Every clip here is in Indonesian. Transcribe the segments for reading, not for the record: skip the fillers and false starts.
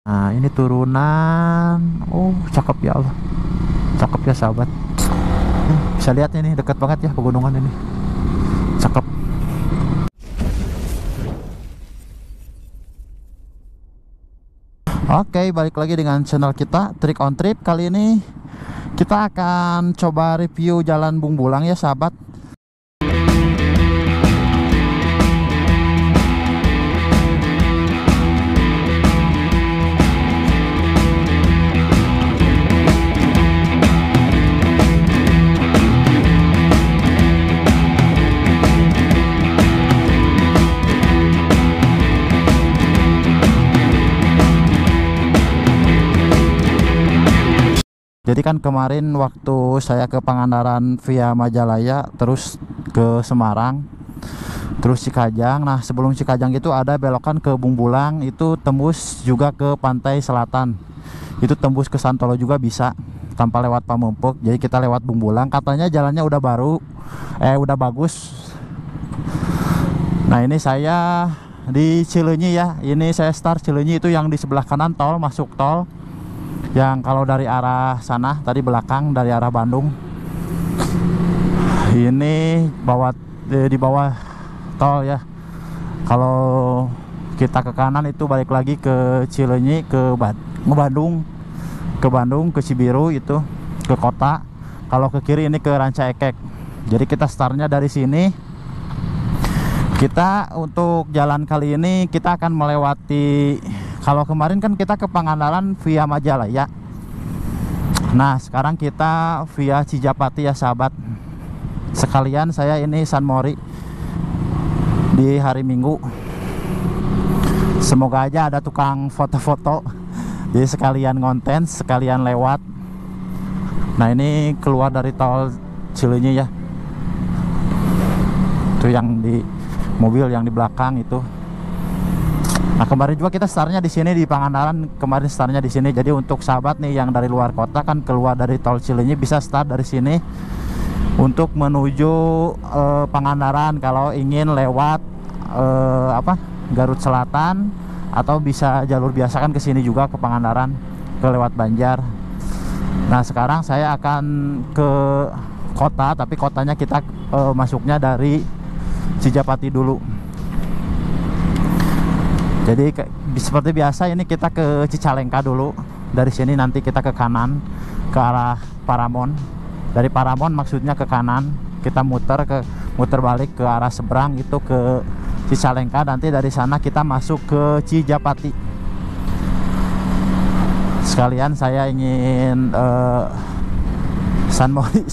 Nah, ini turunan. Oh, cakep ya Allah. Cakep ya sahabat. Bisa lihat ini dekat banget ya pegunungan ini. Cakep. Oke, balik lagi dengan channel kita Trik on Trip. Kali ini kita akan coba review Jalan Bung Bulang ya sahabat. Jadi kan kemarin waktu saya ke Pangandaran via Majalaya terus ke Semarang, terus Cikajang. Nah, sebelum Cikajang itu ada belokan ke Bung Bulang, itu tembus juga ke pantai selatan. Itu tembus ke Santolo juga bisa tanpa lewat Pamempek. Jadi kita lewat Bung Bulang. Katanya jalannya udah baru, udah bagus. Nah, ini saya di Cileunyi ya. Ini saya start Cileunyi, itu yang di sebelah kanan tol, masuk tol. Yang kalau dari arah sana tadi belakang dari arah Bandung, ini di bawah tol ya. Kalau kita ke kanan itu balik lagi ke Cileunyi, ke Bandung, ke Cibiru, itu ke kota. Kalau ke kiri ini ke Ranca Ekek. Jadi kita startnya dari sini. Kita untuk jalan kali ini kita akan melewati, kalau kemarin kan kita ke Pangandaran via Majalaya. Nah, sekarang kita via Cijapati ya sahabat. Sekalian saya ini San Mori di hari Minggu. Semoga aja ada tukang foto-foto. Jadi sekalian konten, sekalian lewat. Nah, ini keluar dari tol Cileunyi ya. Itu yang di mobil yang di belakang itu. Nah, kemarin juga kita startnya di sini di Pangandaran, kemarin startnya di sini. Jadi untuk sahabat nih yang dari luar kota kan keluar dari tol Cileunyi bisa start dari sini untuk menuju Pangandaran kalau ingin lewat Garut Selatan, atau bisa jalur biasa kan ke sini juga ke Pangandaran, ke lewat Banjar. Nah, sekarang saya akan ke kota, tapi kotanya kita masuknya dari Cijapati dulu. Jadi seperti biasa ini kita ke Cicalengka dulu. Dari sini nanti kita ke kanan ke arah Paramon. Dari Paramon maksudnya ke kanan, kita muter balik ke arah seberang itu ke Cicalengka. Nanti dari sana kita masuk ke Cijapati. Sekalian saya ingin San Mori,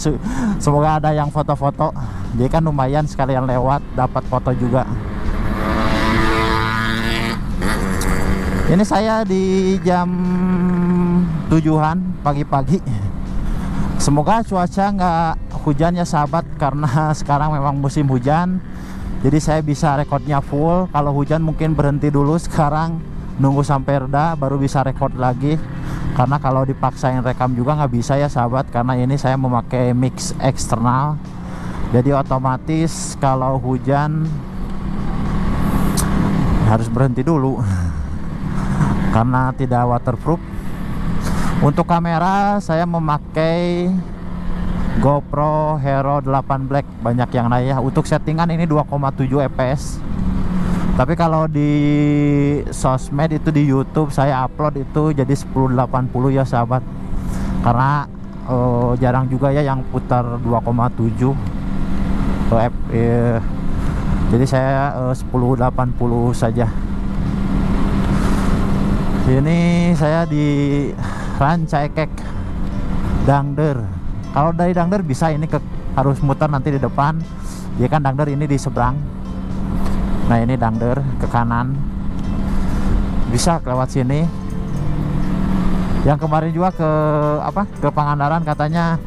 semoga ada yang foto-foto. Jadi kan lumayan sekalian lewat dapat foto juga. Ini saya di jam 7-an pagi-pagi. Semoga cuaca nggak hujan ya sahabat, karena sekarang memang musim hujan. Jadi saya bisa rekodnya full. Kalau hujan mungkin berhenti dulu sekarang, nunggu sampai reda baru bisa record lagi. Karena kalau dipaksain rekam juga nggak bisa ya sahabat, karena ini saya memakai mix eksternal. Jadi otomatis kalau hujan harus berhenti dulu karena tidak waterproof. Untuk kamera saya memakai GoPro Hero 8 Black, banyak yang nanya. Untuk settingan ini 2,7 fps. Tapi kalau di sosmed itu di YouTube saya upload itu jadi 1080 ya sahabat. Karena jarang juga ya yang putar 2,7 jadi saya 1080 saja. Ini saya di Ranca Ekek Dangder. Kalau dari Dangder bisa ini harus muter nanti di depan. Ya kan Dangder ini di seberang. Nah, ini Dangder ke kanan. Bisa lewat sini. Yang kemarin juga ke Pangandaran katanya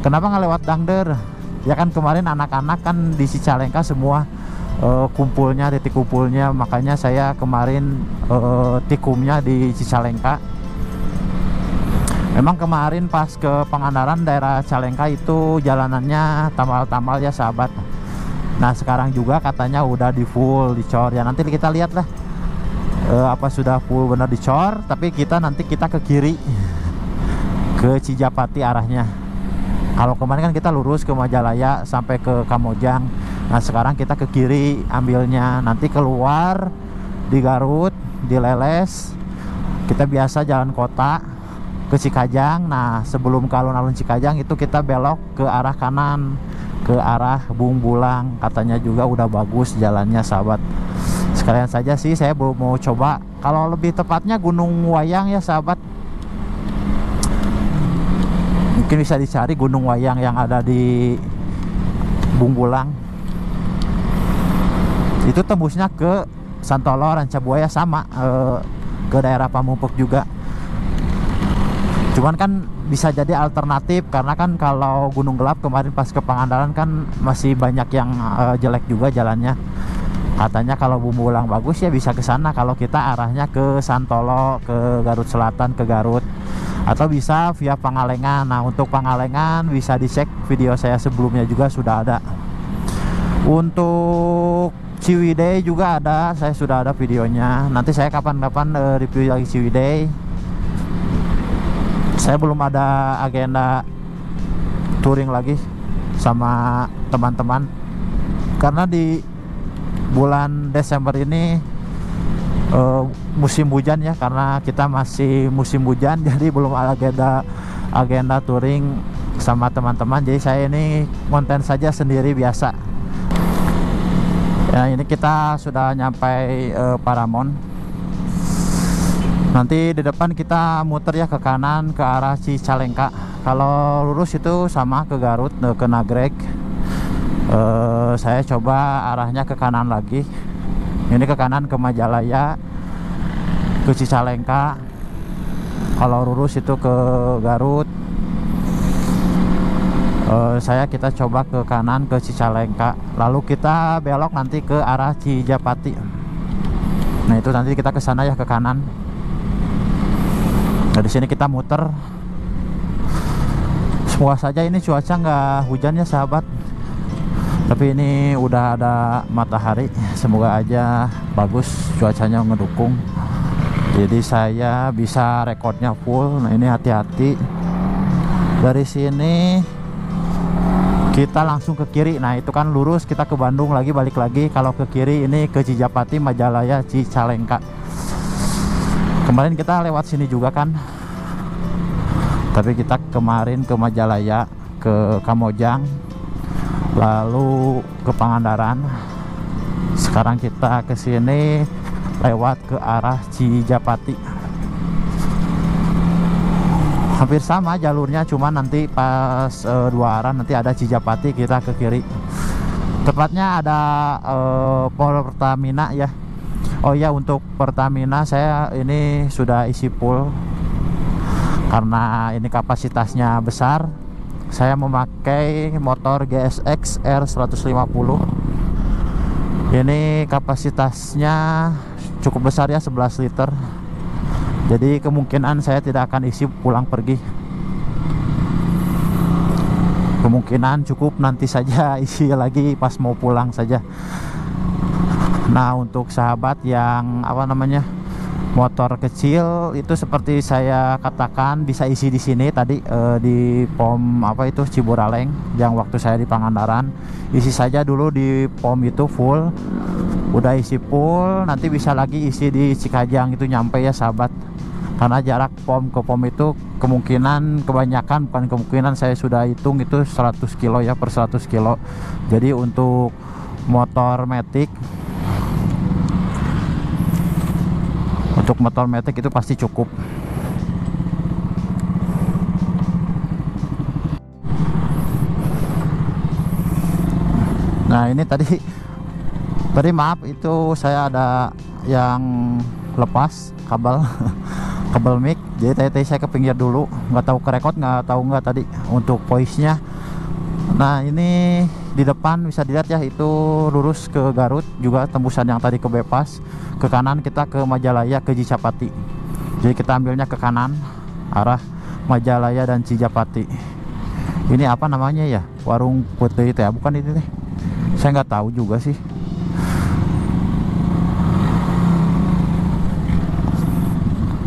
kenapa nggak lewat Dangder? Ya kan kemarin anak-anak kan di Cicalengka semua kumpulnya, titik kumpulnya, makanya saya kemarin tikumnya di Cicalengka. Memang kemarin pas ke Pangandaran daerah Cicalengka itu jalanannya tambal-tambal ya sahabat. Nah, sekarang juga katanya udah di full dicor ya, nanti kita lihat lah apa sudah full benar dicor, tapi nanti kita ke kiri ke Cijapati arahnya. Kalau kemarin kan kita lurus ke Majalaya sampai ke Kamojang. Nah sekarang kita ke kiri ambilnya, nanti keluar di Garut, di Leles, kita biasa jalan kota ke Cikajang. Nah sebelum ke alun-alun Cikajang itu kita belok ke arah kanan, ke arah Bungbulang. Katanya juga udah bagus jalannya sahabat. Sekalian saja sih saya mau coba, kalau lebih tepatnya Gunung Wayang ya sahabat. Mungkin bisa dicari Gunung Wayang yang ada di Bungbulang. Itu tembusnya ke Santolo, Rancabuaya sama, ke daerah Pamupuk juga. Cuman kan bisa jadi alternatif, karena kan kalau Gunung Gelap kemarin pas ke Pangandaran kan masih banyak yang jelek juga jalannya. Katanya kalau Bumbulang bagus ya bisa ke sana, kalau kita arahnya ke Santolo, ke Garut Selatan, ke Garut, atau bisa via Pangalengan. Nah untuk Pangalengan bisa dicek video saya sebelumnya juga sudah ada. Untuk Ciwidey juga ada, saya sudah ada videonya. Nanti saya kapan-kapan review lagi Ciwidey. Saya belum ada agenda touring lagi sama teman-teman, karena di bulan Desember ini musim hujan ya, karena kita masih musim hujan, jadi belum ada agenda touring sama teman-teman. Jadi saya ini konten saja sendiri biasa. Ya ini kita sudah nyampe Paramon. Nanti di depan kita muter ya ke kanan ke arah Cicalengka. Kalau lurus itu sama ke Garut, ke Nagreg. Saya coba arahnya ke kanan lagi. Ini ke kanan ke Majalaya, ke Cicalengka. Kalau lurus itu ke Garut. Kita coba ke kanan ke Cicalengka, lalu kita belok nanti ke arah Cijapati. Nah itu nanti kita ke sana ya, ke kanan. Nah di sini kita muter. Semoga saja ini cuaca nggak hujan ya sahabat. Tapi ini udah ada matahari, semoga aja bagus cuacanya ngedukung. Jadi saya bisa rekodnya full. Nah ini hati-hati. Dari sini kita langsung ke kiri. Nah itu kan lurus kita ke Bandung lagi, balik lagi. Kalau ke kiri ini ke Cijapati, Majalaya, Cicalengka. Kemarin kita lewat sini juga kan, tapi kita kemarin ke Majalaya, ke Kamojang, lalu ke Pangandaran. Sekarang kita ke sini lewat ke arah Cijapati. Hampir sama jalurnya, cuman nanti pas dua arah nanti ada Cijapati, kita ke kiri. Tepatnya ada Pertamina ya. Oh ya, untuk Pertamina saya ini sudah isi full karena ini kapasitasnya besar. Saya memakai motor GSX R150. Ini kapasitasnya cukup besar ya, 11 liter. Jadi kemungkinan saya tidak akan isi pulang pergi. Kemungkinan cukup nanti saja isi lagi pas mau pulang saja. Nah untuk sahabat yang motor kecil itu seperti saya katakan bisa isi di sini tadi, di pom Ciburaleng yang waktu saya di Pangandaran. Isi saja dulu di pom itu full. Udah isi full nanti bisa lagi isi di Cikajang itu nyampe ya sahabat. Karena jarak pom ke pom itu kebanyakan bukan kemungkinan, saya sudah hitung itu 100 kilo ya, per 100 kilo. Jadi untuk motor Matic itu pasti cukup. Nah ini tadi maaf, itu saya ada yang lepas kabel kabel mic, jadi tadi saya ke pinggir dulu, nggak tahu kerekod nggak tadi untuk voice-nya. Nah ini di depan bisa dilihat ya, itu lurus ke Garut juga, tembusan yang tadi ke Bepas. Ke kanan kita ke Majalaya, ke Cijapati. Jadi kita ambilnya ke kanan arah Majalaya dan Cijapati. Ini apa namanya ya, warung putih itu ya, bukan itu deh, saya nggak tahu juga sih.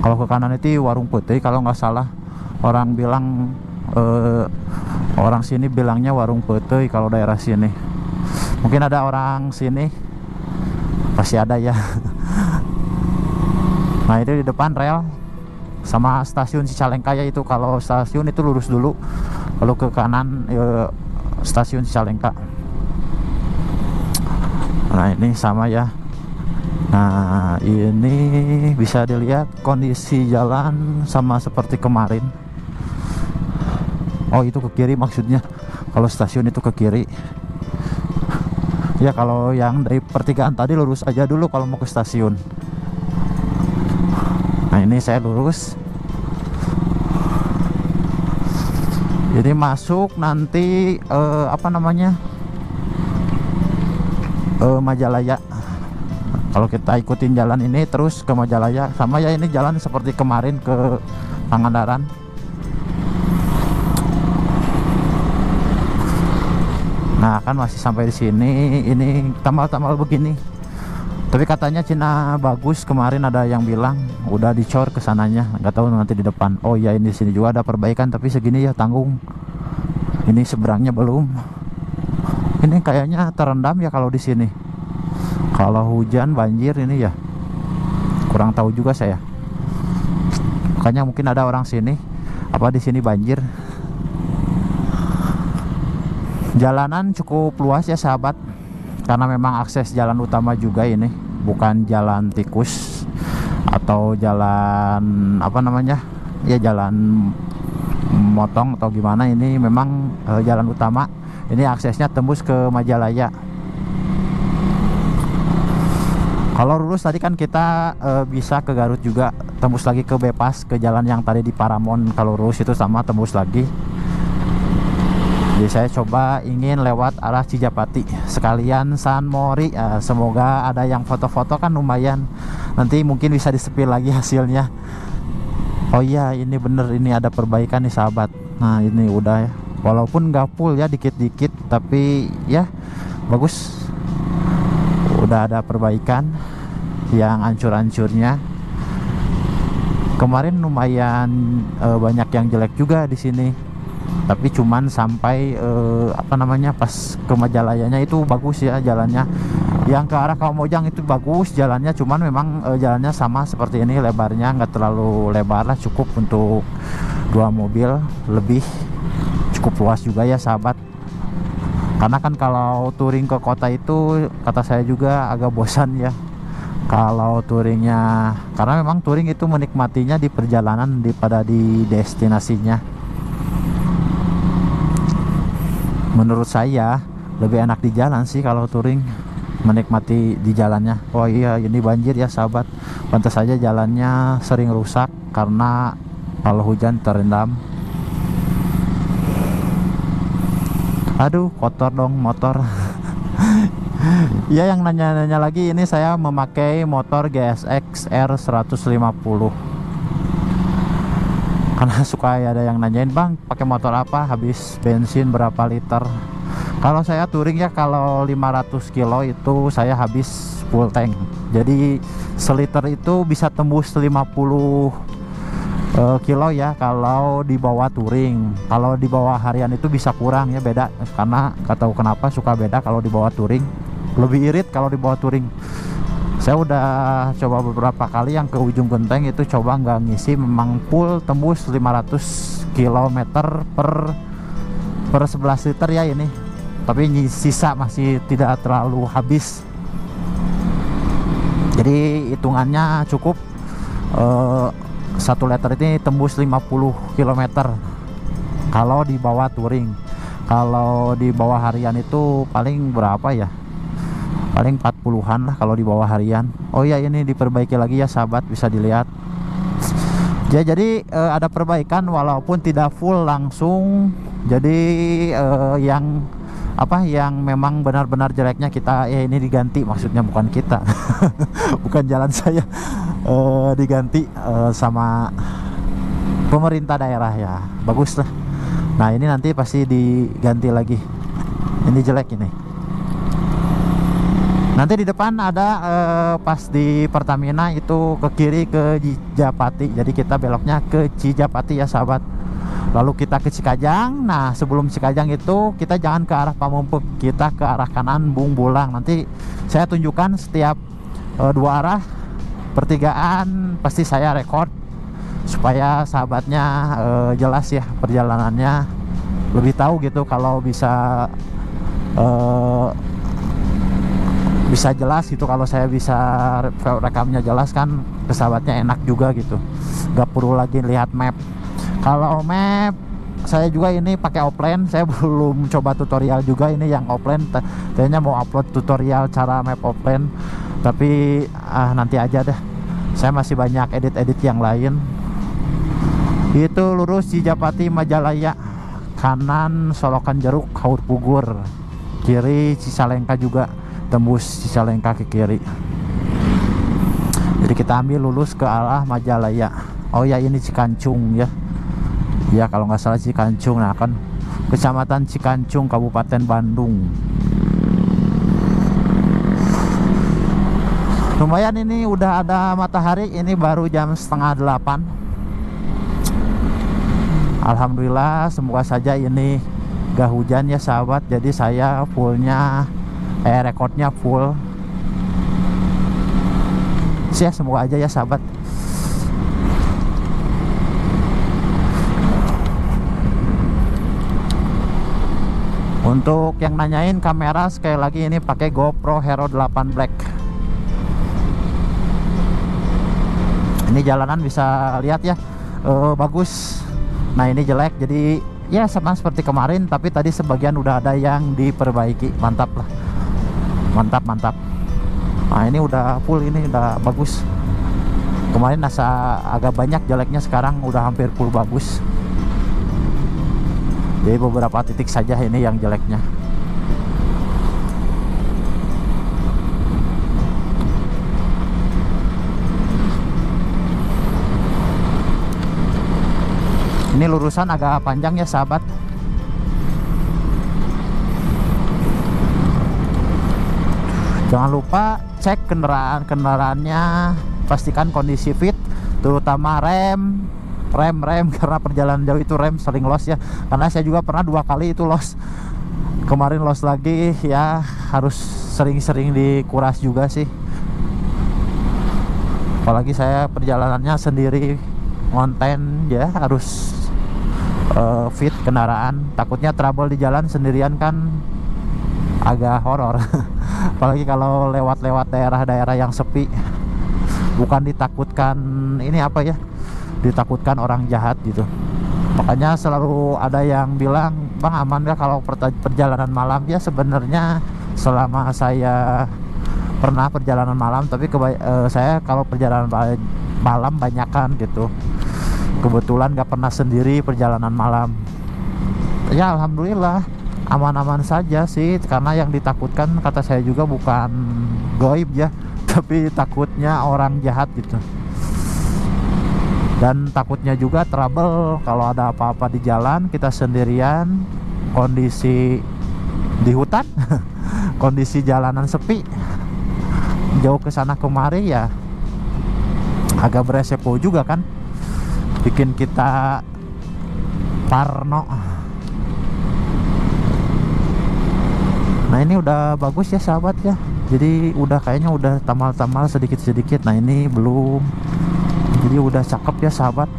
Kalau ke kanan itu warung putih kalau nggak salah, orang bilang orang sini bilangnya warung putih kalau daerah sini. Mungkin ada orang sini, pasti ada ya. Nah itu di depan rel sama stasiun Cicalengka ya, itu kalau stasiun itu lurus dulu, lalu ke kanan stasiun Cicalengka. Nah ini sama ya. Nah ini bisa dilihat kondisi jalan sama seperti kemarin. Oh itu ke kiri maksudnya, kalau stasiun itu ke kiri ya. Kalau yang dari pertigaan tadi lurus aja dulu kalau mau ke stasiun. Nah ini saya lurus, jadi masuk nanti apa namanya, Majalaya. Kalau kita ikutin jalan ini terus ke Majalaya, sama ya, ini jalan seperti kemarin ke Pangandaran. Nah kan masih sampai di sini, ini tambal-tambal begini. Tapi katanya Cina bagus, kemarin ada yang bilang udah dicor ke sananya, nggak tahu nanti di depan. Oh ya ini di sini juga ada perbaikan, tapi segini ya tanggung. Ini seberangnya belum. Ini kayaknya terendam ya kalau di sini. Kalau hujan banjir ini ya, kurang tahu juga saya. Makanya mungkin ada orang sini, apa di sini banjir. Jalanan cukup luas ya sahabat, karena memang akses jalan utama juga ini, bukan jalan tikus atau jalan apa namanya ya, jalan motong atau gimana. Ini memang jalan utama. Ini aksesnya tembus ke Majalaya. Kalau lurus tadi kan kita bisa ke Garut juga, tembus lagi ke Bepas, ke jalan yang tadi di Paramon. Kalau lurus itu sama, tembus lagi. Jadi saya coba ingin lewat arah Cijapati sekalian San Mori. Semoga ada yang foto-foto kan lumayan, nanti mungkin bisa disepil lagi hasilnya. Oh iya ini bener, ini ada perbaikan nih sahabat. Nah ini udah ya, walaupun nggak full ya, dikit-dikit, tapi ya bagus. Udah ada perbaikan yang ancur-ancurnya. Kemarin lumayan banyak yang jelek juga di sini, tapi cuman sampai apa namanya, pas ke Majalayanya itu bagus ya jalannya. Yang ke arah Kamojang itu bagus jalannya, cuman memang jalannya sama seperti ini, lebarnya nggak terlalu lebar lah, cukup untuk 2 mobil lebih, cukup luas juga ya sahabat. Karena kan kalau touring ke kota itu kata saya juga agak bosan ya kalau touringnya, karena memang touring itu menikmatinya di perjalanan daripada di destinasinya. Menurut saya lebih enak di jalan sih kalau touring, menikmati di jalannya. Oh iya ini banjir ya sahabat, pantas saja jalannya sering rusak karena kalau hujan terendam. Aduh kotor dong motor. Ya yang nanya-nanya lagi, ini saya memakai motor GSX R 150. Karena suka ada yang nanyain, bang pakai motor apa, habis bensin berapa liter. Kalau saya touring ya, kalau 500 kilo itu saya habis full tank. Jadi seliter itu bisa tembus 50 kilo ya kalau di bawah touring. Kalau di bawah harian itu bisa kurang ya, beda. Karena gak tahu kenapa suka beda kalau di bawah touring, lebih irit kalau di bawah touring. Saya udah coba beberapa kali yang ke ujung genteng itu, coba nggak ngisi, memang full tembus 500 km per 11 liter ya ini. Tapi sisa masih tidak terlalu habis, jadi hitungannya cukup 1 liter ini tembus 50 km kalau di bawah touring. Kalau di bawah harian itu paling berapa ya, paling 40-an lah kalau di bawah harian. Oh ya ini diperbaiki lagi ya sahabat, bisa dilihat ya. Jadi ada perbaikan walaupun tidak full langsung. Jadi yang apa, yang memang benar-benar jeleknya kita ini diganti, maksudnya bukan kita. Bukan jalan saya, diganti sama pemerintah daerah ya, bagus lah. Nah ini nanti pasti diganti lagi, ini jelek ini. Nanti di depan ada pas di Pertamina itu ke kiri ke Cijapati. Jadi kita beloknya ke Cijapati ya sahabat. Lalu kita ke Cikajang. Nah sebelum Cikajang itu kita jangan ke arah Pamumpuk, kita ke arah kanan Bung Bulang. Nanti saya tunjukkan setiap dua arah pertigaan, pasti saya record supaya sahabatnya jelas ya perjalanannya, lebih tahu gitu. Kalau bisa jelas gitu, kalau saya bisa rekamnya jelas kan ke sahabatnya enak juga gitu, nggak perlu lagi lihat map. Kalau map saya juga ini pakai offline, saya belum coba tutorial juga ini yang offline. Kayaknya mau upload tutorial cara map offline, tapi nanti aja deh, saya masih banyak edit-edit yang lain. Itu lurus Cijapati Majalaya, kanan Solokan Jeruk Haur Pugur, kiri Cicalengka juga, tembus Cicalengka ke kiri. Jadi kita ambil lurus ke arah Majalaya. Oh ya, ini Cikancung ya. Ya kalau nggak salah Cikancung. Nah kan Kecamatan Cikancung, Kabupaten Bandung. Lumayan ini udah ada matahari, ini baru jam 7:30. Alhamdulillah, semoga saja ini gak hujan ya sahabat. Jadi saya fullnya rekodnya full ya, semoga aja ya sahabat. Untuk yang nanyain kamera, sekali lagi ini pakai GoPro Hero 8 Black. Ini jalanan bisa lihat ya, bagus. Nah ini jelek, jadi ya sama seperti kemarin, tapi tadi sebagian udah ada yang diperbaiki. Mantap lah, mantap mantap. Nah ini udah full, ini udah bagus. Kemarin agak banyak jeleknya, sekarang udah hampir full bagus. Jadi beberapa titik saja ini yang jeleknya. Ini lurusan agak panjang ya sahabat. Jangan lupa cek kendaraannya, pastikan kondisi fit, terutama rem karena perjalanan jauh itu rem sering loss ya. Karena saya juga pernah 2 kali itu loss. Kemarin loss lagi ya, harus sering-sering dikuras juga sih. Apalagi saya perjalanannya sendiri konten ya, harus fit kendaraan. Takutnya trouble di jalan sendirian kan agak horor. Apalagi kalau lewat-lewat daerah-daerah yang sepi. Bukan ditakutkan ini apa ya, ditakutkan orang jahat gitu. Makanya selalu ada yang bilang, Bang aman ya kalau perjalanan malam? Ya sebenarnya selama saya pernah perjalanan malam, tapi saya kalau perjalanan malam banyakan gitu. Kebetulan gak pernah sendiri perjalanan malam. Ya alhamdulillah aman-aman saja sih. Karena yang ditakutkan kata saya juga bukan goib ya, tapi takutnya orang jahat gitu. Dan takutnya juga trouble kalau ada apa-apa di jalan, kita sendirian, kondisi di hutan, kondisi jalanan sepi, jauh ke sana kemari ya agak beresiko juga kan, bikin kita parno. Nah ini udah bagus ya sahabat ya, jadi udah kayaknya udah tamal-tamal sedikit-sedikit. Nah ini belum, jadi udah cakep ya sahabat,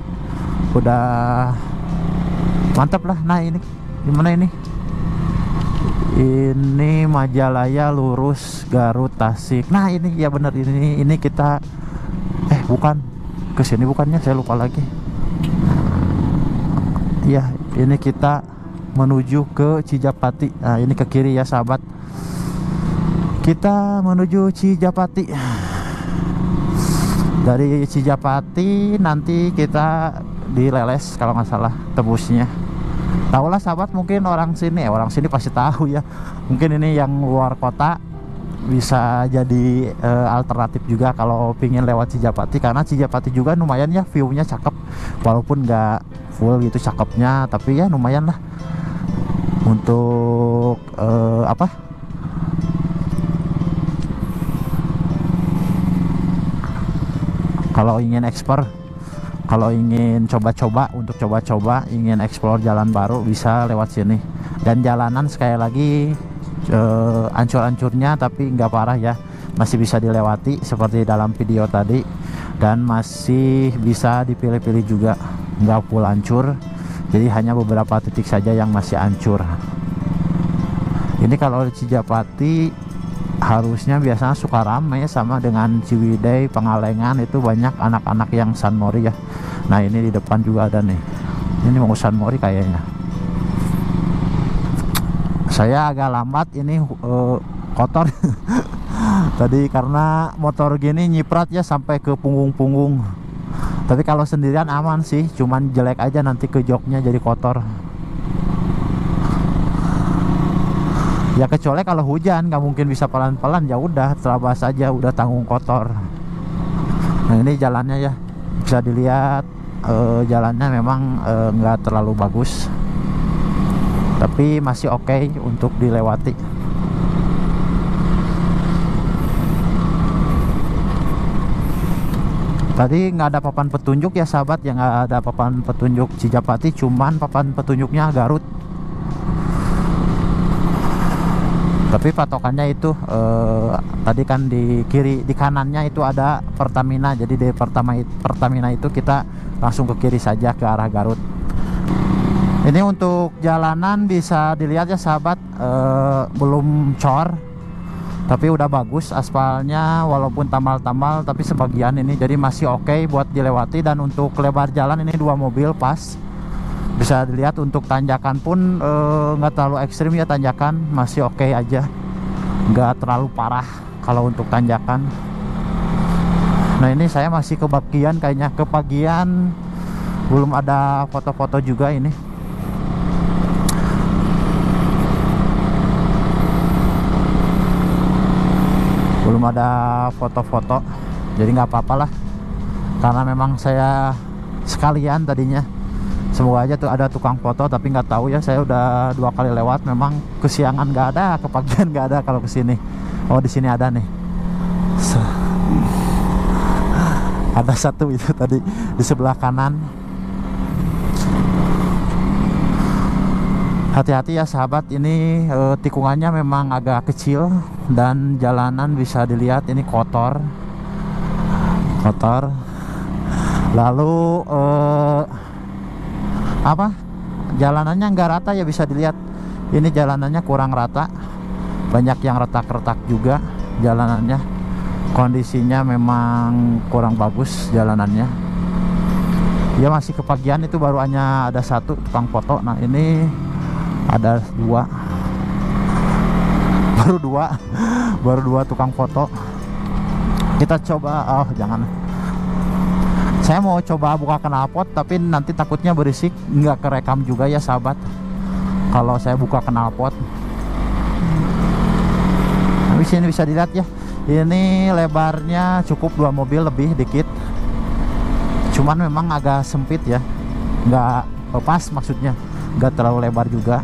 udah mantap lah. Nah ini gimana ini? Ini Majalaya lurus Garut Tasik. Nah ini ya bener, ini kita bukan ke sini, bukannya saya lupa lagi. Ya ini kita menuju ke Cijapati. Nah ini ke kiri ya sahabat, kita menuju Cijapati. Dari Cijapati nanti kita dileles kalau nggak salah tebusnya. Tahu lah sahabat, mungkin orang sini pasti tahu ya. Mungkin ini yang luar kota bisa jadi alternatif juga kalau pingin lewat Cijapati, karena Cijapati juga lumayan ya, view-nya cakep walaupun nggak full gitu cakepnya, tapi ya lumayan lah untuk Kalau ingin explore, kalau ingin coba-coba, untuk coba-coba ingin explore jalan baru bisa lewat sini. Dan jalanan sekali lagi ancur-ancurnya tapi nggak parah ya, masih bisa dilewati seperti dalam video tadi, dan masih bisa dipilih-pilih juga, nggak full hancur. Jadi hanya beberapa titik saja yang masih hancur. Ini kalau di Cijapati harusnya biasanya suka ramai sama dengan Ciwidey, Pengalengan, itu banyak anak-anak yang San Mori ya. Nah ini di depan juga ada nih, ini mau San Mori kayaknya. Saya agak lambat ini, kotor tadi karena motor gini nyiprat ya sampai ke punggung-punggung. Tapi kalau sendirian aman sih, cuman jelek aja nanti ke joknya jadi kotor. Ya kecuali kalau hujan nggak mungkin bisa pelan-pelan, ya udah terabas aja, udah tanggung kotor. Nah ini jalannya ya, bisa dilihat jalannya memang nggak terlalu bagus, tapi masih oke untuk dilewati. Tadi nggak ada papan petunjuk ya sahabat, yang nggak ada papan petunjuk Cijapati, cuman papan petunjuknya Garut. Tapi patokannya itu tadi kan di kiri, di kanannya itu ada Pertamina. Jadi di Pertamina itu kita langsung ke kiri saja ke arah Garut. Ini untuk jalanan bisa dilihat ya sahabat, belum cor, tapi udah bagus aspalnya, walaupun tambal-tambal tapi sebagian ini, jadi masih oke buat dilewati. Dan untuk lebar jalan ini 2 mobil pas. Bisa dilihat untuk tanjakan pun nggak terlalu ekstrim ya, tanjakan masih oke aja, nggak terlalu parah kalau untuk tanjakan. Nah ini saya masih ke bagian, kayaknya ke bagian belum ada foto-foto juga ini. Belum ada foto-foto, jadi nggak apa-apa lah, karena memang saya sekalian tadinya. Semoga aja tuh ada tukang foto, tapi nggak tahu ya, saya udah 2 kali lewat, memang kesiangan nggak ada, kepagian nggak ada kalau kesini. Oh di sini ada nih, ada satu itu tadi di sebelah kanan. Hati-hati ya sahabat, ini tikungannya memang agak kecil dan jalanan bisa dilihat ini kotor. Lalu apa, jalanannya nggak rata ya, bisa dilihat ini jalanannya kurang rata, banyak yang retak-retak juga jalanannya. Kondisinya memang kurang bagus jalanannya ya, masih kepagian. Itu baru hanya ada 1 tukang foto. Nah ini ada 2, baru dua tukang foto. Kita coba, oh jangan, saya mau coba buka knalpot, tapi nanti takutnya berisik, nggak kerekam juga ya sahabat kalau saya buka knalpot. Tapi sini bisa dilihat ya, ini lebarnya cukup 2 mobil lebih dikit, cuman memang agak sempit ya, nggak pas, maksudnya nggak terlalu lebar juga.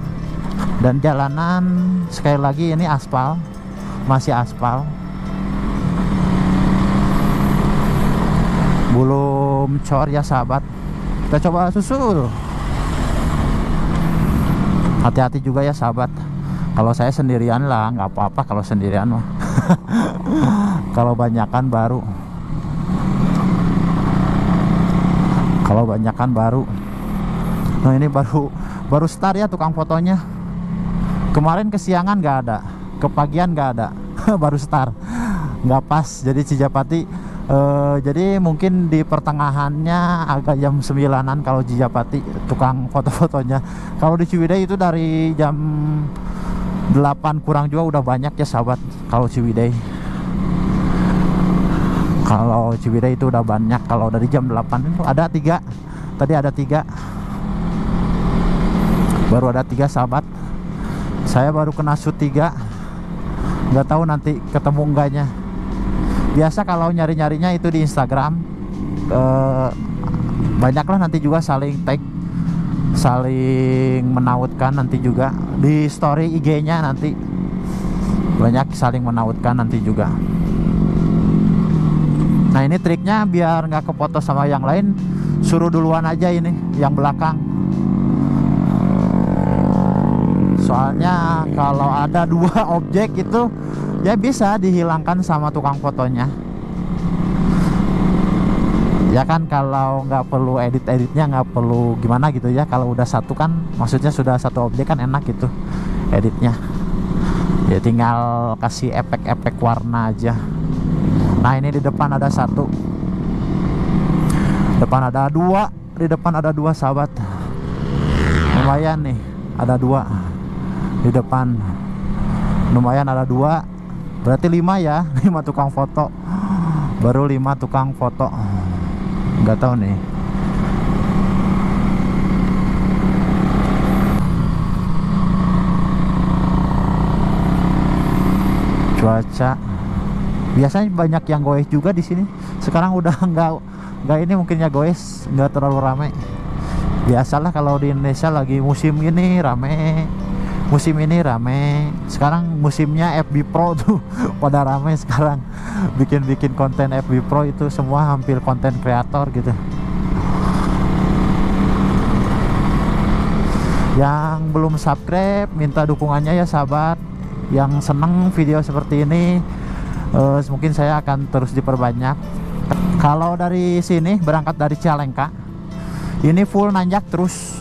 Dan jalanan sekali lagi ini aspal, masih aspal, belum cor ya sahabat. Kita coba susul. Hati-hati juga ya sahabat, kalau saya sendirian lah nggak apa-apa kalau sendirian mah. Kalau banyakan baru, nah ini baru start ya tukang fotonya. Kemarin kesiangan nggak ada, kepagian nggak ada. Baru start, nggak pas. Jadi Cijapati jadi mungkin di pertengahannya agak jam 9-an kalau Cijapati tukang foto-fotonya. Kalau di Ciwidey itu dari jam 8 kurang juga udah banyak ya sahabat. Kalau Ciwidey itu udah banyak. Kalau dari jam 8 itu ada 3, tadi ada 3, baru ada 3 sahabat. Saya baru kena shoot 3, nggak tahu nanti ketemu enggaknya. Biasa kalau nyari-nyarinya itu di Instagram, banyaklah nanti juga saling tag, saling menautkan. Nanti juga di story IG-nya nanti banyak saling menautkan nanti juga. Nah ini triknya biar nggak kefoto sama yang lain, suruh duluan aja ini yang belakang. Soalnya kalau ada dua objek itu ya bisa dihilangkan sama tukang fotonya. Ya kan, kalau nggak perlu edit-editnya, nggak perlu gimana gitu ya. Kalau udah satu kan, maksudnya sudah satu objek kan enak gitu editnya. Ya tinggal kasih efek-efek warna aja. Nah ini di depan ada satu, depan ada dua, di depan ada dua sahabat. Lumayan nih, ada dua di depan. Lumayan ada dua, berarti 5 ya. 5 tukang foto, baru 5 tukang foto. Nggak tahu nih. Cuaca biasanya banyak yang goes juga di sini. Sekarang udah nggak ini, mungkinnya goes nggak terlalu ramai. Biasalah kalau di Indonesia lagi musim ini rame, musim ini rame. Sekarang musimnya FB Pro tuh pada rame sekarang. Bikin konten FB Pro itu semua hampir konten kreator gitu. Yang belum subscribe, minta dukungannya ya sahabat. Yang seneng video seperti ini, mungkin saya akan terus diperbanyak. Kalau dari sini berangkat dari Cicalengka, ini full nanjak terus.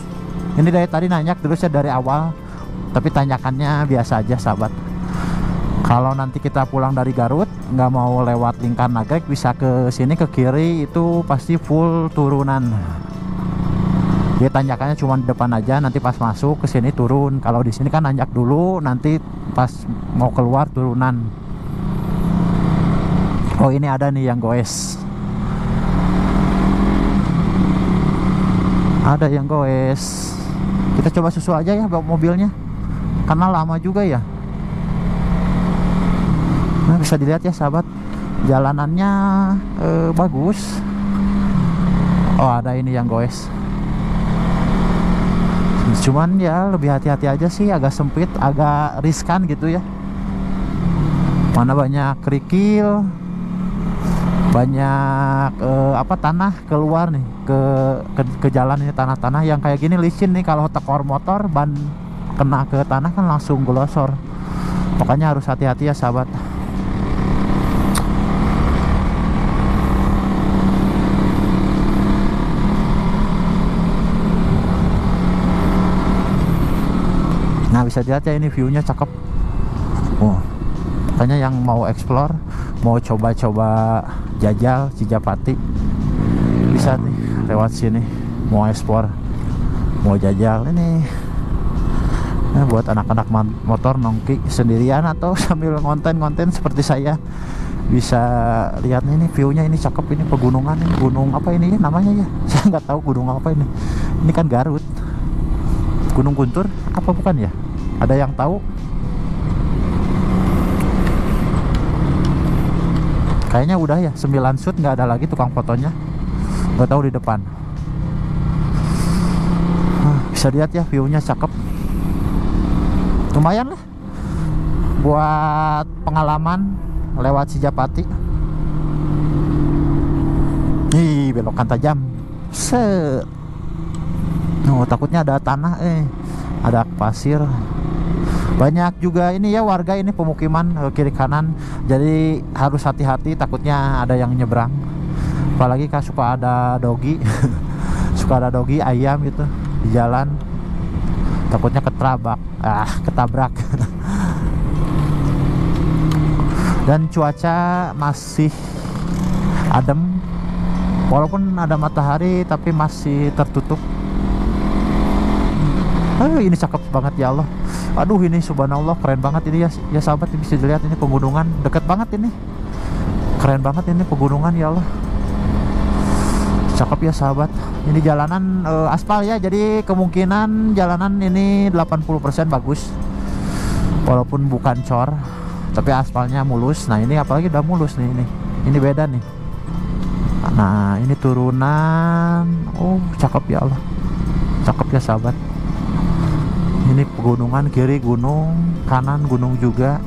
Ini dari tadi nanjak terus ya dari awal. Tapi tanjakannya biasa aja sahabat. Kalau nanti kita pulang dari Garut, nggak mau lewat Lingkar Nagrek, bisa ke sini ke kiri, itu pasti full turunan. Dia tanjakannya cuma di depan aja, nanti pas masuk ke sini turun. Kalau di sini kan nanjak dulu, nanti pas mau keluar turunan. Oh ini ada nih yang goes. Ada yang goes. Kita coba susul aja ya bawa mobilnya, karena lama juga ya. Nah, bisa dilihat ya sahabat, jalanannya bagus. Oh ada ini yang goes. Cuman ya lebih hati-hati aja sih, agak sempit, agak riskan gitu ya. Mana banyak kerikil, banyak tanah keluar nih ke jalan. Ini tanah-tanah yang kayak gini licin nih, kalau tekor motor ban kena ke tanah kan langsung glosor. Makanya harus hati-hati ya sahabat. Nah bisa dilihat ya, ini viewnya cakep. Oh, makanya yang mau explore, mau coba-coba jajal Cijapati, bisa nih lewat sini. Mau explore, mau jajal ini. Nah, buat anak-anak motor nongki sendirian atau sambil ngonten-ngonten seperti saya, bisa lihat ini viewnya. Ini cakep, ini pegunungan. Ini gunung apa ini namanya ya? Saya nggak tahu gunung apa ini. Ini kan Garut, Gunung Guntur apa bukan ya? Ada yang tahu? Kayaknya udah ya 9 shoot, nggak ada lagi tukang fotonya. Nggak tahu di depan. Bisa lihat ya viewnya cakep. Lumayan lah buat pengalaman lewat Cijapati. Ih, belokan tajam. Set. Oh, takutnya ada tanah, ada pasir. Banyak juga ini ya warga, ini pemukiman kiri kanan. Jadi harus hati-hati, takutnya ada yang nyebrang. Apalagi kan suka ada dogi. Suka ada dogi ayam gitu di jalan. Takutnya ketabrak. Dan cuaca masih adem, walaupun ada matahari tapi masih tertutup. Ini cakep banget ya Allah. Aduh ini subhanallah, keren banget ini ya sahabat. Bisa dilihat ini pegunungan, deket banget ini. Keren banget ini pegunungan ya Allah. Cakep ya sahabat. Ini jalanan aspal ya, jadi kemungkinan jalanan ini 80% bagus. Walaupun bukan cor, tapi aspalnya mulus. Nah ini apalagi udah mulus nih, ini beda nih. Nah ini turunan. Oh cakep ya Allah, cakep ya sahabat. Ini pegunungan, kiri gunung, kanan gunung juga.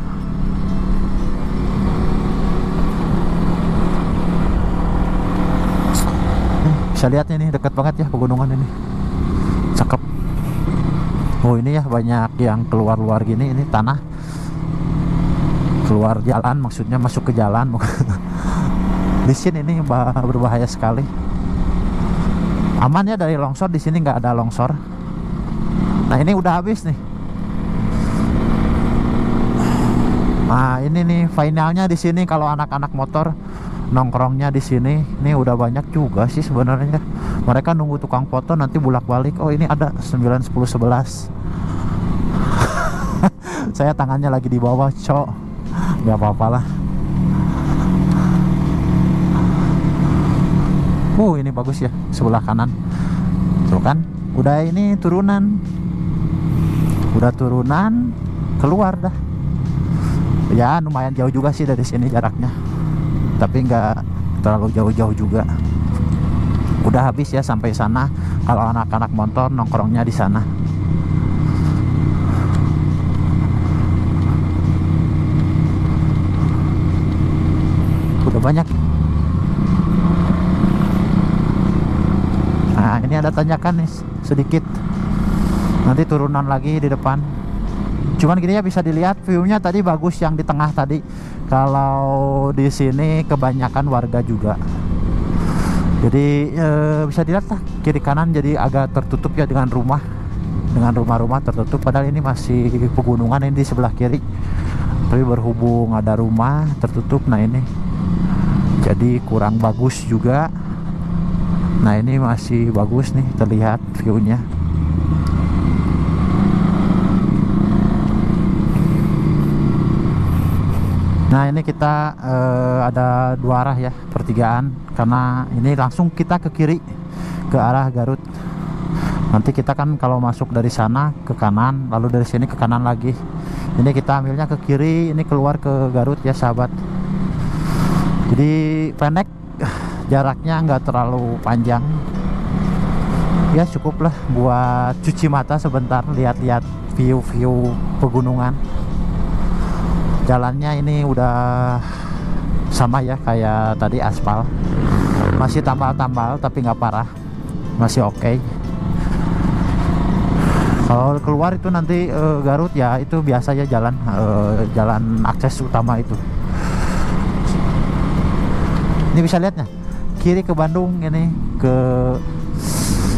Bisa lihat ini dekat banget ya pegunungan ini, cakep. Oh ini ya banyak yang keluar-luar gini, ini tanah keluar jalan, maksudnya masuk ke jalan. Di sini ini berbahaya sekali. Aman ya dari longsor, di sini nggak ada longsor. Nah ini udah habis nih. Nah ini nih finalnya di sini. Kalau anak-anak motor nongkrongnya di sini, ini udah banyak juga sih sebenarnya. Mereka nunggu tukang foto nanti bolak-balik. Oh ini ada 9, 10, 11. Saya tangannya lagi di bawah, cok. Gak apa-apalah. Ini bagus ya sebelah kanan. Tuh kan, udah ini turunan. Udah turunan, keluar dah. Ya lumayan jauh juga sih dari sini jaraknya. Tapi nggak terlalu jauh-jauh juga. Udah habis ya sampai sana. Kalau anak-anak motor nongkrongnya di sana. Udah banyak. Nah ini ada tanjakan nih sedikit. Nanti turunan lagi di depan. Cuman gini ya, bisa dilihat view-nya tadi bagus yang di tengah tadi. Kalau di sini kebanyakan warga juga. Jadi bisa dilihat lah kiri kanan jadi agak tertutup ya dengan rumah. Dengan rumah-rumah tertutup, padahal ini masih pegunungan ini di sebelah kiri. Tapi berhubung ada rumah tertutup, nah ini jadi kurang bagus juga. Nah ini masih bagus nih terlihat view-nya. Nah ini kita ada dua arah ya, pertigaan. Karena ini langsung kita ke kiri, ke arah Garut. Nanti kita kan kalau masuk dari sana ke kanan, lalu dari sini ke kanan lagi. Ini kita ambilnya ke kiri, ini keluar ke Garut ya sahabat. Jadi pendek, jaraknya nggak terlalu panjang. Ya cukuplah buat cuci mata sebentar, lihat-lihat view-view pegunungan. Jalannya ini udah sama ya kayak tadi, aspal. Masih tambal-tambal tapi nggak parah, masih oke. Kalau keluar itu nanti Garut ya itu biasa ya jalan jalan akses utama itu. Ini bisa lihatnya kiri ke Bandung, ini ke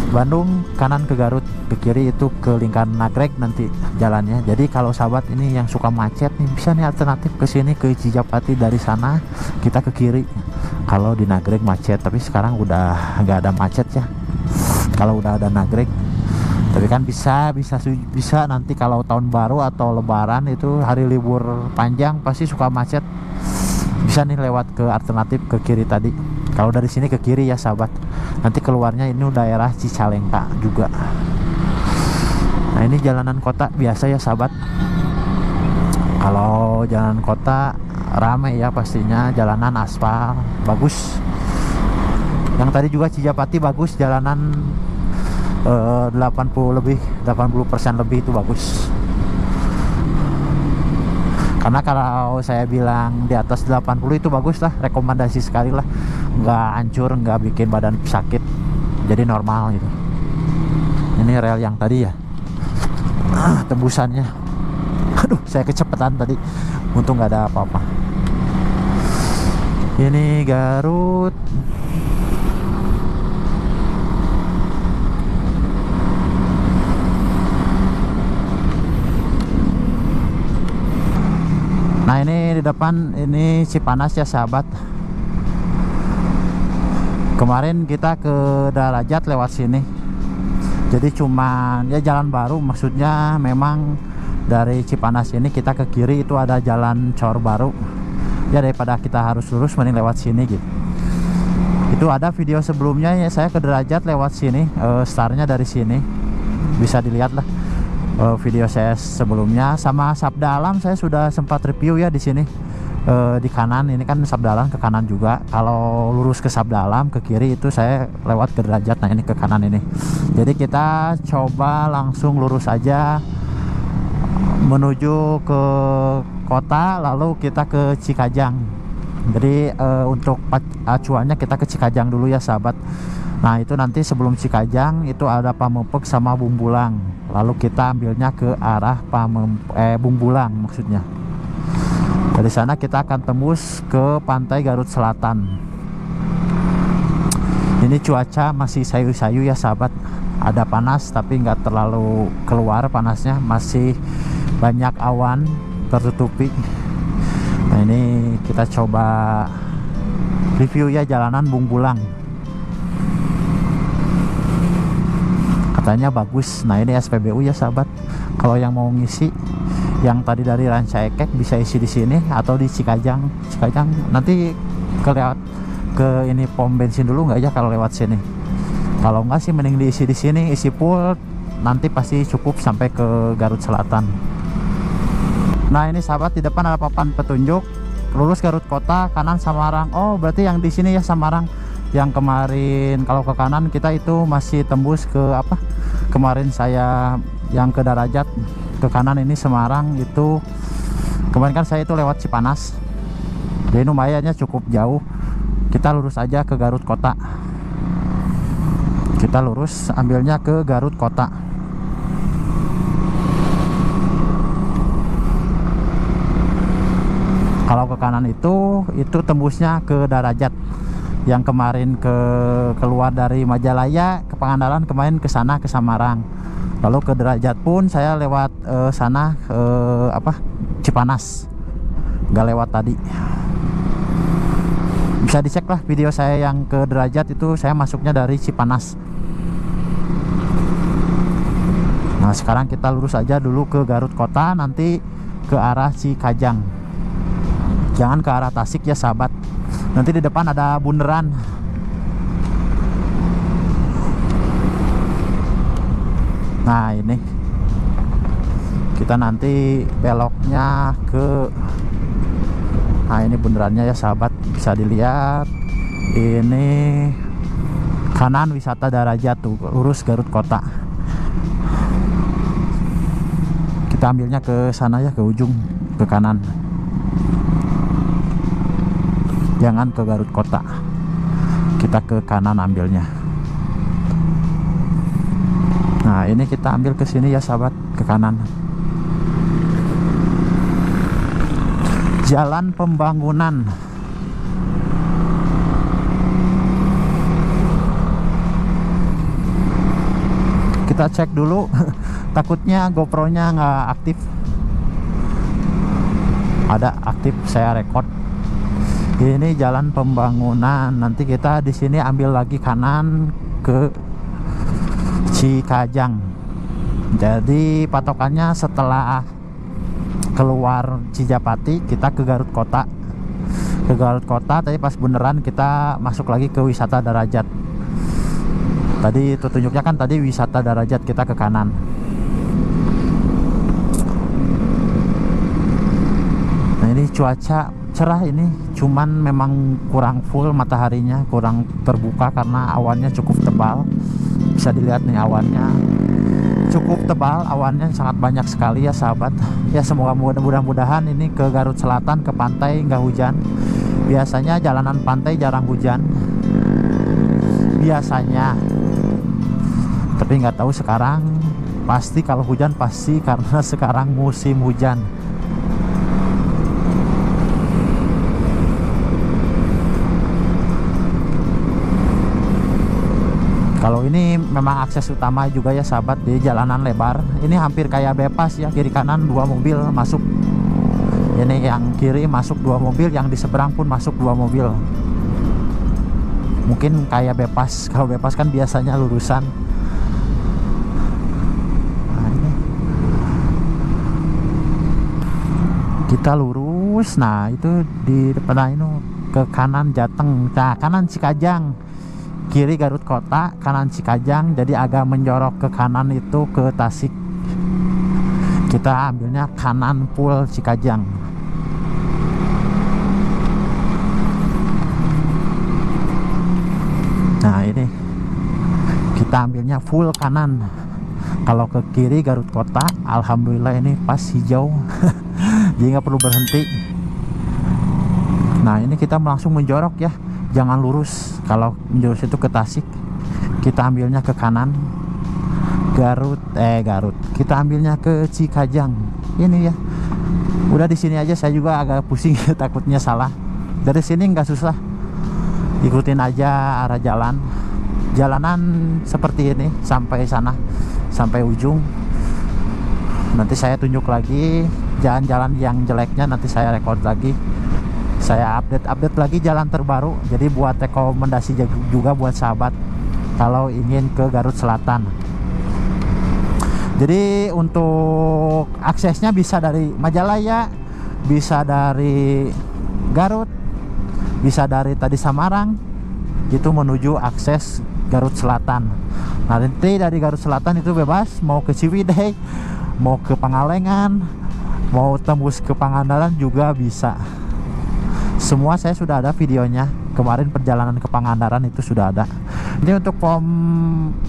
Bandung, kanan ke Garut, ke kiri itu ke Lingkaran Nagreg nanti jalannya. Jadi kalau sahabat ini yang suka macet nih, bisa nih alternatif ke sini ke Cijapati, dari sana kita ke kiri. Kalau di Nagreg macet, tapi sekarang udah nggak ada macet ya. Kalau udah ada Nagreg, tapi kan bisa nanti kalau tahun baru atau Lebaran itu hari libur panjang pasti suka macet. Bisa nih lewat ke alternatif ke kiri tadi. Kalau dari sini ke kiri ya sahabat. Nanti keluarnya ini daerah Cicalengka juga. Nah ini jalanan kota biasa ya sahabat. Kalau jalanan kota rame ya pastinya, jalanan aspal bagus. Yang tadi juga Cijapati bagus, jalanan 80% lebih itu bagus. Karena kalau saya bilang di atas 80 itu bagus lah, rekomendasi sekali lah. Nggak hancur, nggak bikin badan sakit, jadi normal gitu. Ini rel yang tadi ya, tembusannya. Aduh, saya kecepatan tadi, untung nggak ada apa-apa. Ini Garut. Nah ini di depan ini Cipanas ya sahabat. Kemarin kita ke Darajat lewat sini. Jadi cuman ya jalan baru, maksudnya memang dari Cipanas ini kita ke kiri itu ada jalan cor baru. Ya daripada kita harus lurus mending lewat sini gitu. Itu ada video sebelumnya ya, saya ke Darajat lewat sini, startnya dari sini. Bisa dilihat lah. Video saya sebelumnya sama Sabda Alam saya sudah sempat review ya di sini. Di kanan ini kan Sabda Alam, ke kanan juga. Kalau lurus ke Sabda Alam ke kiri itu saya lewat ke Derajat. Nah ini ke kanan ini. Jadi kita coba langsung lurus aja menuju ke kota, lalu kita ke Cikajang. Jadi untuk acuannya kita ke Cikajang dulu ya sahabat. Nah itu nanti sebelum Cikajang itu ada Pamepek sama Bumbulang, lalu kita ambilnya ke arah Bumbulang maksudnya. Dari sana kita akan tembus ke pantai Garut Selatan. Ini cuaca masih sayu-sayu ya sahabat, ada panas tapi nggak terlalu keluar panasnya, masih banyak awan tertutupi. Nah ini kita coba review ya jalanan Bumbulang, katanya bagus. Nah ini SPBU ya sahabat, kalau yang mau ngisi yang tadi dari Rancaekek bisa isi di sini atau di Cikajang nanti ke ini pom bensin dulu nggak ya kalau lewat sini. Kalau nggak sih mending diisi di sini, isi full nanti pasti cukup sampai ke Garut Selatan. Nah ini sahabat, di depan ada papan petunjuk lurus Garut Kota, kanan Samarang. Oh berarti yang di sini ya Samarang. Yang kemarin kalau ke kanan kita itu masih tembus ke apa? Kemarin saya yang ke Darajat, ke kanan ini Semarang. Itu kemarin kan saya itu lewat Cipanas, jadi lumayannya cukup jauh. Kita lurus aja ke Garut Kota. Kita lurus ambilnya ke Garut Kota. Kalau ke kanan itu tembusnya ke Darajat. Yang kemarin keluar dari Majalaya ke Pangandaran, kemarin ke sana ke Samarang. Lalu ke Derajat pun saya lewat sana Cipanas, nggak lewat tadi. Bisa dicek lah video saya yang ke Derajat itu, saya masuknya dari Cipanas. Nah sekarang kita lurus aja dulu ke Garut Kota, nanti ke arah Cikajang, jangan ke arah Tasik ya sahabat. Nanti di depan ada bundaran. Nah ini kita nanti beloknya ke, nah ini bundarannya ya sahabat, bisa dilihat. Ini kanan wisata Darajat tuh, lurus Garut Kota. Kita ambilnya ke sana ya, ke ujung, ke kanan, jangan ke Garut Kota. Kita ke kanan ambilnya. Nah ini kita ambil ke sini ya sahabat, ke kanan. Jalan pembangunan. Kita cek dulu takutnya GoPro-nya nggak aktif. Ada aktif, saya record. Ini jalan pembangunan. Nanti kita di sini ambil lagi kanan ke Cikajang. Jadi patokannya setelah keluar Cijapati kita ke Garut Kota. Ke Garut Kota tadi pas beneran kita masuk lagi ke wisata Darajat. Tadi petunjuknya kan tadi wisata Darajat, kita ke kanan. Nah ini cuaca cerah ini, cuman memang kurang full mataharinya, kurang terbuka karena awannya cukup tebal. Bisa dilihat nih awannya cukup tebal, awannya sangat banyak sekali ya sahabat. Ya semoga mudah-mudahan ini ke Garut Selatan, ke pantai nggak hujan. Biasanya jalanan pantai jarang hujan biasanya, tapi nggak tahu sekarang. Pasti kalau hujan pasti karena sekarang musim hujan. Kalau ini memang akses utama juga ya sahabat, di jalanan lebar. Ini hampir kayak bebas ya, kiri kanan dua mobil masuk. Ini yang kiri masuk dua mobil, yang di seberang pun masuk dua mobil. Mungkin kayak bebas. Kalau bebas kan biasanya lurusan. Nah, ini. Kita lurus. Nah itu di depan ini ke kanan Jateng. Nah kanan Cikajang, kiri Garut Kota, kanan Cikajang. Jadi agak menjorok ke kanan itu ke Tasik. Kita ambilnya kanan full Cikajang. Nah ini kita ambilnya full kanan. Kalau ke kiri Garut Kota, alhamdulillah ini pas hijau. Jadi nggak perlu berhenti. Nah ini kita langsung menjorok ya, jangan lurus. Kalau menjurus itu ke Tasik, kita ambilnya ke kanan. Garut, kita ambilnya ke Cikajang. Ini ya. Udah di sini aja, saya juga agak pusing takutnya salah. Dari sini nggak susah. Ikutin aja arah jalan. Jalanan seperti ini sampai sana, sampai ujung. Nanti saya tunjuk lagi jalan-jalan yang jeleknya, nanti saya record lagi. Saya update lagi jalan terbaru. Jadi buat rekomendasi juga buat sahabat kalau ingin ke Garut Selatan. Jadi untuk aksesnya bisa dari Majalaya, bisa dari Garut, bisa dari tadi Samarang, itu menuju akses Garut Selatan. Nah nanti dari Garut Selatan itu bebas, mau ke Ciwidey, mau ke Pangalengan, mau tembus ke Pangandaran juga bisa. Semua saya sudah ada videonya. Kemarin perjalanan ke Pangandaran itu sudah ada. Ini untuk pom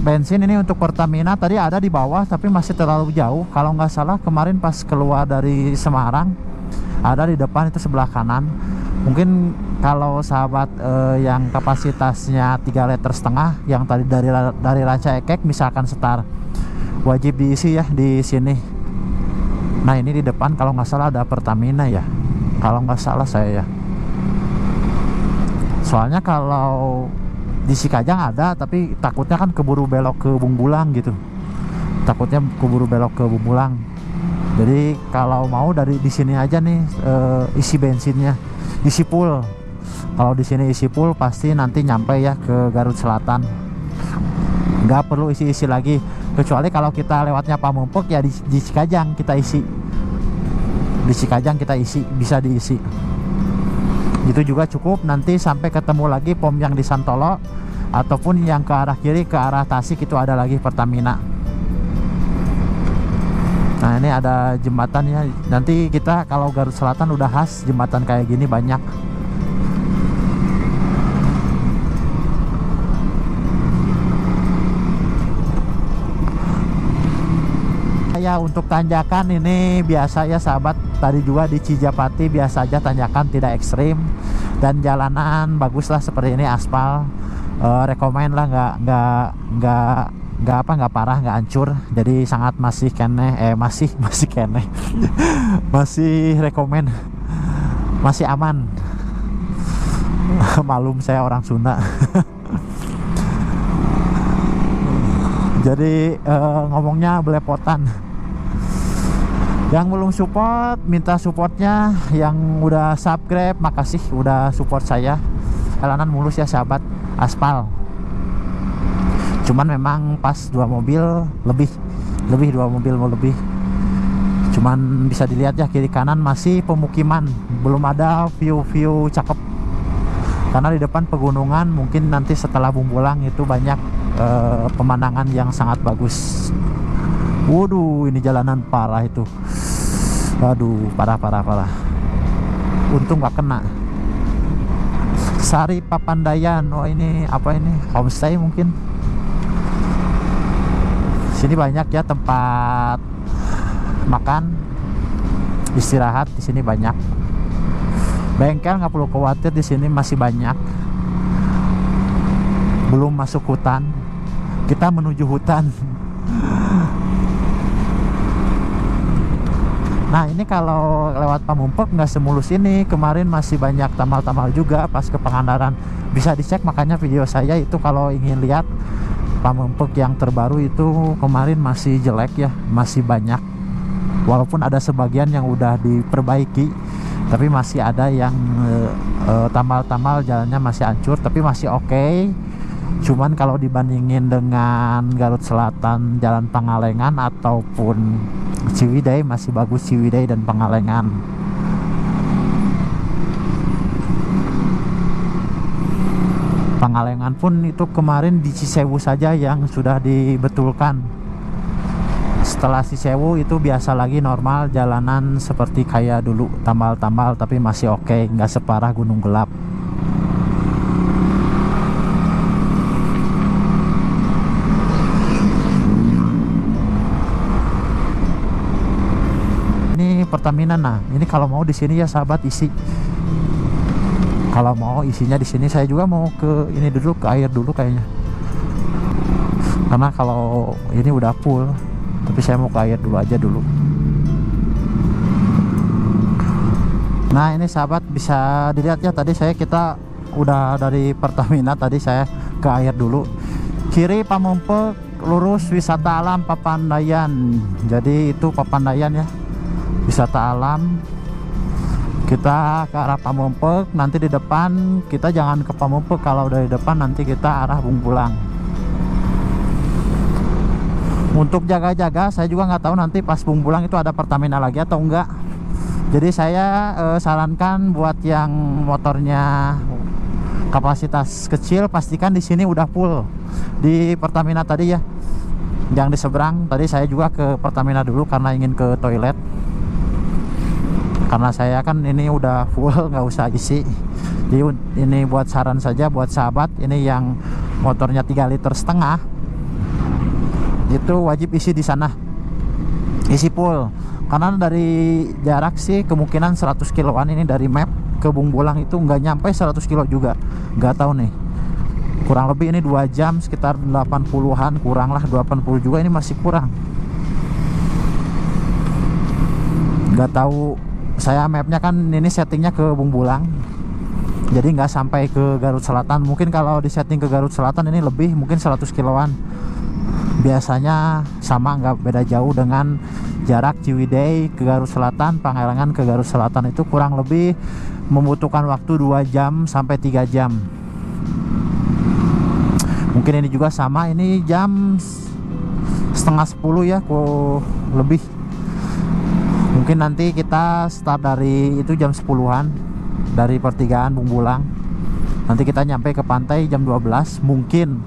bensin, ini untuk Pertamina tadi ada di bawah tapi masih terlalu jauh. Kalau nggak salah kemarin pas keluar dari Semarang ada di depan itu sebelah kanan. Mungkin kalau sahabat yang kapasitasnya 3,5 liter yang tadi dari Ranca Ekek misalkan setar, wajib diisi ya di sini. Nah ini di depan kalau nggak salah ada Pertamina ya, kalau nggak salah saya ya. Soalnya kalau di Cikajang ada, tapi takutnya kan keburu belok ke Bungbulang gitu. Takutnya keburu belok ke Bungbulang. Jadi kalau mau dari di sini aja nih isi bensinnya, isi full. Kalau di sini isi full pasti nanti nyampe ya ke Garut Selatan. Nggak perlu isi-isi lagi. Kecuali kalau kita lewatnya Pamempek ya di Cikajang kita isi. Di Cikajang kita isi, bisa diisi. Itu juga cukup. Nanti sampai ketemu lagi pom yang di Santolo ataupun yang ke arah kiri ke arah Tasik itu ada lagi Pertamina. Nah ini ada jembatan ya. Nanti kita kalau Garut Selatan udah khas jembatan kayak gini banyak. Ya untuk tanjakan ini biasa ya sahabat, tadi juga di Cijapati biasa aja tanjakan, tidak ekstrim, dan jalanan bagus lah seperti ini, aspal. Rekomen lah, nggak parah, nggak hancur, jadi sangat masih kene masih kene masih rekomen, masih aman. Malum saya orang Sunda. Jadi ngomongnya belepotan. Yang belum support, minta supportnya. Yang udah subscribe, makasih udah support saya. Jalanan mulus ya sahabat, aspal. Cuman memang pas 2 mobil lebih 2 mobil mau lebih. Cuman bisa dilihat ya kiri kanan masih pemukiman, belum ada view cakep. Karena di depan pegunungan, mungkin nanti setelah Bungbulang itu banyak pemandangan yang sangat bagus. Waduh, ini jalanan parah itu. Aduh, parah. Untung gak kena. Sari Papandayan. Oh ini apa ini? Homestay mungkin. Sini banyak ya tempat makan, istirahat di sini banyak. Bengkel nggak perlu khawatir, di sini masih banyak. Belum masuk hutan. Kita menuju hutan. Nah ini kalau lewat Pamempek nggak semulus ini. Kemarin masih banyak tamal-tamal juga pas ke Pangandaran. Bisa dicek, makanya video saya itu kalau ingin lihat Pamempek yang terbaru itu kemarin masih jelek ya, masih banyak. Walaupun ada sebagian yang udah diperbaiki, tapi masih ada yang tamal-tamal jalannya masih hancur, tapi masih oke. Cuman kalau dibandingin dengan Garut Selatan, Jalan Pangalengan ataupun Ciwidey, masih bagus Ciwidey dan Pangalengan. Pangalengan pun itu kemarin di Cisewu saja yang sudah dibetulkan. Setelah Cisewu itu biasa lagi normal, jalanan seperti kayak dulu, tambal-tambal tapi masih oke, nggak separah Gunung Gelap. Pertamina. Nah ini kalau mau di sini ya sahabat isi. Kalau mau isinya di sini. Saya juga mau ke ini dulu, ke air dulu kayaknya. karena kalau ini udah full. Tapi saya mau ke air dulu aja dulu. Nah ini sahabat, bisa dilihat ya, tadi kita udah dari Pertamina, tadi saya ke air dulu. Kiri Pamempek, lurus wisata alam Papandayan. Jadi itu Papandayan ya, wisata alam. Kita ke arah Pamempek, nanti di depan kita jangan ke Pamempek, kalau dari depan nanti kita arah Bungbulang. Untuk jaga-jaga, saya juga nggak tahu nanti pas Bungbulang itu ada Pertamina lagi atau enggak. Jadi saya sarankan buat yang motornya kapasitas kecil, pastikan di sini udah full. Di Pertamina tadi ya, yang di seberang tadi saya juga ke Pertamina dulu karena ingin ke toilet. Karena saya kan ini udah full, nggak usah isi. Jadi ini buat saran saja buat sahabat ini yang motornya 3,5 liter, itu wajib isi di sana, isi full. Karena dari jarak sih kemungkinan 100 kiloan ini dari map ke Bungbulang itu nggak nyampe 100 kilo juga, nggak tahu nih, kurang lebih ini 2 jam sekitar 80-an, kurang lah 80 juga, ini masih kurang. Nggak tahu, saya mapnya kan ini settingnya ke Bungbulang, jadi nggak sampai ke Garut Selatan. Mungkin kalau di setting ke Garut Selatan ini lebih, mungkin 100 kiloan. Biasanya sama, nggak beda jauh dengan jarak Ciwidey ke Garut Selatan, Pangalengan ke Garut Selatan, itu kurang lebih membutuhkan waktu 2 jam sampai 3 jam. Mungkin ini juga sama, ini jam 9:30 ya, lebih. Mungkin nanti kita start dari itu jam 10-an dari pertigaan Bungbulang. Nanti kita nyampe ke pantai jam 12 mungkin,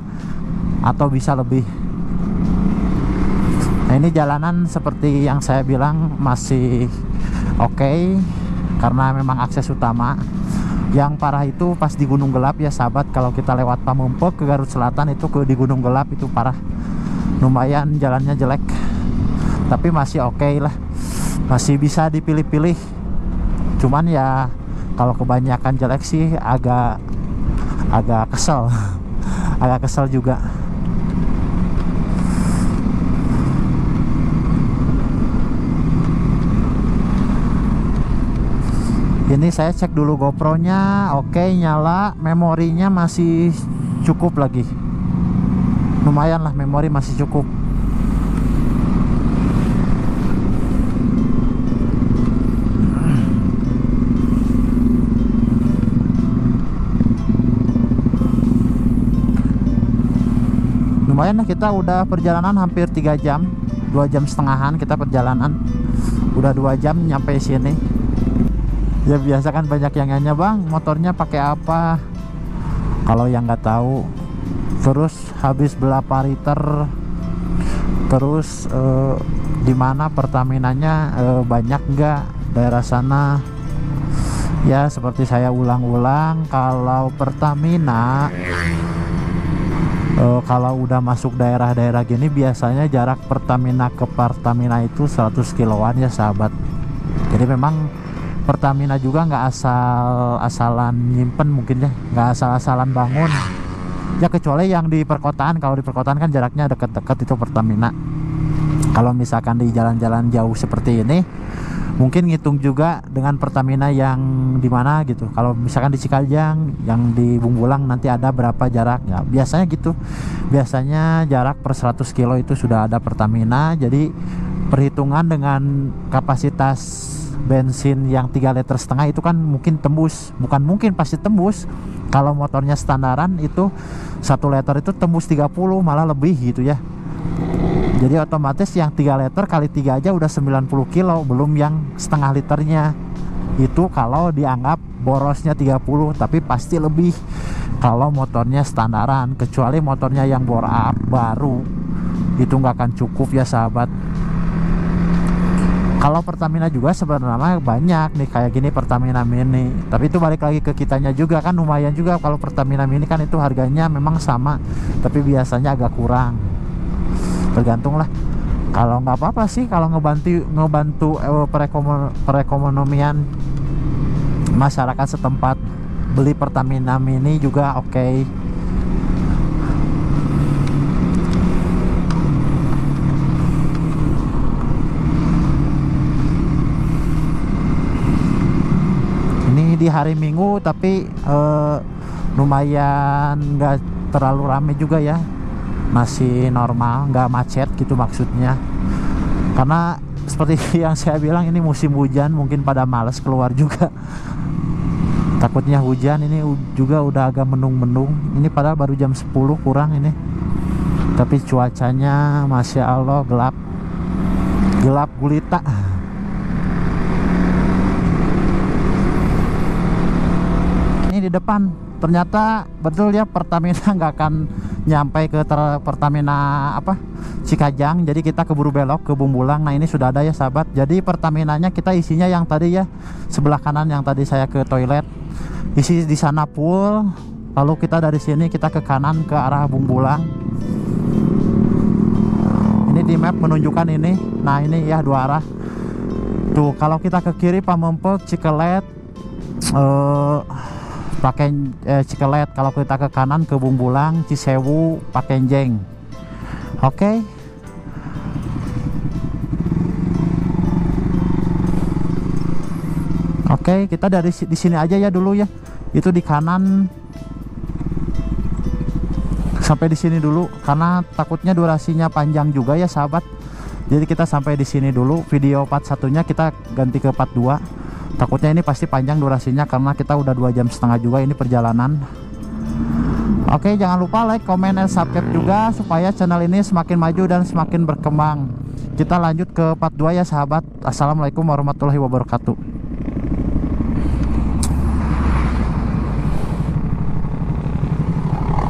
atau bisa lebih. Nah ini jalanan seperti yang saya bilang masih oke, karena memang akses utama. Yang parah itu pas di Gunung Gelap ya sahabat, kalau kita lewat Pamempek ke Garut Selatan itu di Gunung Gelap itu parah, lumayan jalannya jelek. Tapi masih oke lah, masih bisa dipilih-pilih. Cuman ya kalau kebanyakan jelek sih agak kesel agak kesel juga. Ini saya cek dulu GoPro-nya, oke, nyala, memorinya masih cukup lagi, lumayan lah, memori masih cukup. Lumayan lah, kita udah perjalanan hampir 3 jam, 2,5 jam kita perjalanan, udah 2 jam nyampe sini. Ya biasa kan banyak yang nanya, bang motornya pakai apa, kalau yang nggak tahu. Terus habis berapa liter, terus di mana Pertaminanya, banyak nggak daerah sana. Ya seperti saya ulang-ulang, kalau Pertamina kalau udah masuk daerah-daerah gini biasanya jarak Pertamina ke Pertamina itu 100 kiloan ya sahabat. Jadi memang Pertamina juga nggak asal-asalan nyimpen, mungkin ya nggak asal-asalan bangun ya, kecuali yang di perkotaan. Kalau di perkotaan kan jaraknya deket-deket itu Pertamina. Kalau misalkan di jalan-jalan jauh seperti ini mungkin ngitung juga dengan Pertamina yang di mana gitu. Kalau misalkan di Cikajang, yang di Bungbulang nanti ada berapa jaraknya, biasanya gitu. Biasanya jarak per 100 kilo itu sudah ada Pertamina. Jadi perhitungan dengan kapasitas bensin yang 3,5 liter itu kan mungkin tembus, bukan mungkin, pasti tembus. Kalau motornya standaran itu 1 liter itu tembus 30 malah lebih gitu ya. Jadi otomatis yang 3 liter kali 3 aja udah 90 kilo, belum yang setengah liternya. Itu kalau dianggap borosnya 30, tapi pasti lebih kalau motornya standaran. Kecuali motornya yang bore up baru, itu nggak akan cukup ya sahabat. Kalau Pertamina juga sebenarnya banyak nih kayak gini Pertamina Mini, tapi itu balik lagi ke kitanya juga kan, lumayan juga. Kalau Pertamina Mini kan itu harganya memang sama, tapi biasanya agak kurang, tergantung lah. Kalau nggak apa-apa sih, kalau ngebantu perekonomian masyarakat setempat, beli Pertamina Mini juga oke. di hari Minggu, tapi lumayan nggak terlalu rame juga ya, masih normal, nggak macet gitu maksudnya. Karena seperti yang saya bilang, ini musim hujan, mungkin pada males keluar juga. Takutnya hujan, ini juga udah agak mendung-mendung. Ini padahal baru jam 10 kurang ini, tapi cuacanya Masya Allah gelap, gelap gulita. Ini di depan ternyata betul ya, Pertamina nggak akan nyampe ke Pertamina apa Cikajang, jadi kita keburu belok ke Bumbulang. Nah ini sudah ada ya sahabat, jadi Pertaminanya kita isinya yang tadi ya, sebelah kanan yang tadi saya ke toilet, isi di sana full. Lalu kita dari sini kita ke kanan ke arah Bumbulang. Ini di map menunjukkan ini. Nah ini ya dua arah tuh. Kalau kita ke kiri Pamempek, Cikelet, pakai Cikelet. Kalau kita ke kanan ke Bumbulang, Cisewu, Pakenjeng. Oke. Oke, kita dari di sini aja ya dulu ya. Itu di kanan sampai di sini dulu, karena takutnya durasinya panjang juga ya sahabat. Jadi kita sampai di sini dulu. Video part satunya kita ganti ke part 2. Takutnya ini pasti panjang durasinya karena kita udah 2,5 jam juga ini perjalanan. Oke, jangan lupa like, comment, dan subscribe juga supaya channel ini semakin maju dan semakin berkembang. Kita lanjut ke part 2 ya sahabat. Assalamualaikum warahmatullahi wabarakatuh.